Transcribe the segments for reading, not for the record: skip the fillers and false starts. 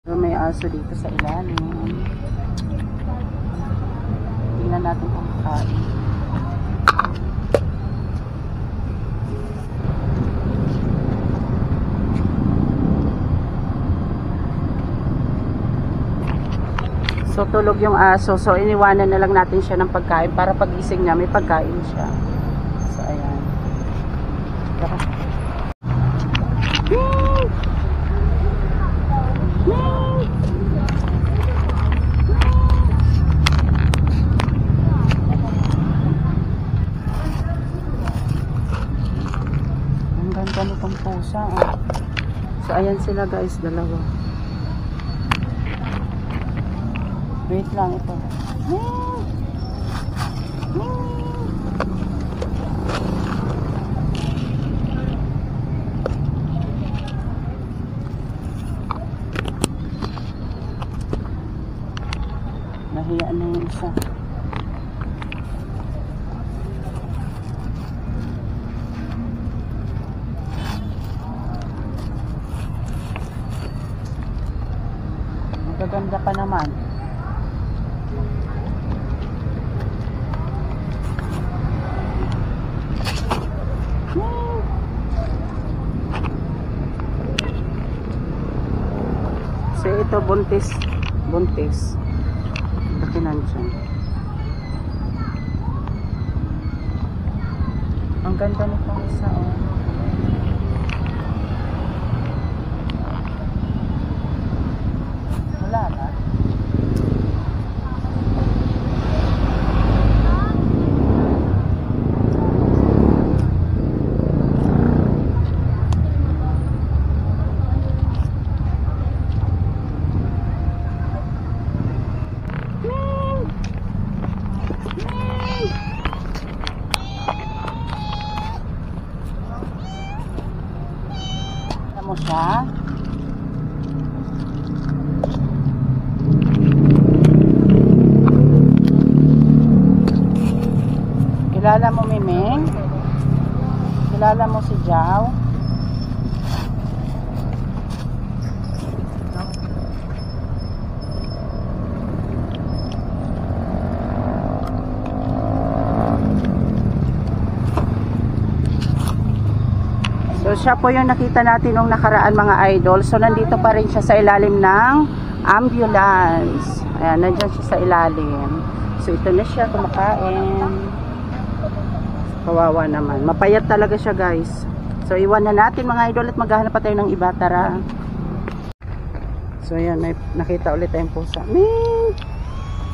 So, may aso dito sa ilalim. Tingnan natin kung kakain. So, tulog yung aso. So, iniwanan na lang natin siya ng pagkain para pagising niya, may pagkain siya. So, ayan. Ang ganda nitong pusa. Oh. So, ayan sila guys, dalawa. Wait lang ito. Nahiyaan na yung isa. Magaganda pa naman. So ito buntis. Laki nandiyan. Ang ganda nito isa oh. Wala na. Mo siya. Kilala mo Miming? Kilala mo si Jao? So siya po yung nakita natin nung nakaraan mga idol. So nandito pa rin siya sa ilalim ng ambulance. Ayan, nandiyan siya sa ilalim. So ito na siya kumakain. Kawawa naman. Mapayat talaga siya guys. So iwan na natin mga idol at maghahanap pa tayo ng iba. Tara. So ayan, may nakita ulit tayong pusa. Ming!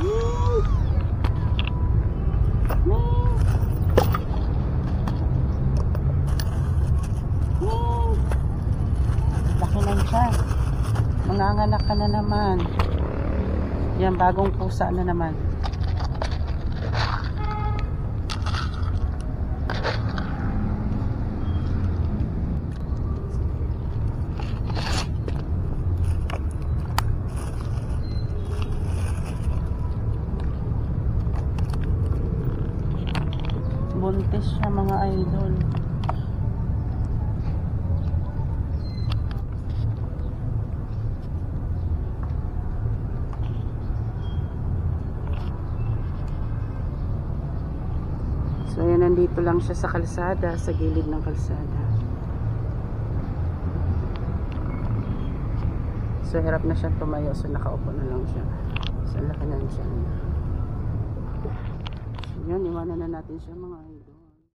Ming! Ming! Laki lang siya. Manganganak ka na naman. Yan, bagong pusa na naman. Buntis siya mga idol. So ayan, nandito lang siya sa kalsada, sa gilid ng kalsada. So hirap na siya tumayo, so nakaupo na lang siya. So laki na siya. So yan, iwanan na natin siya mga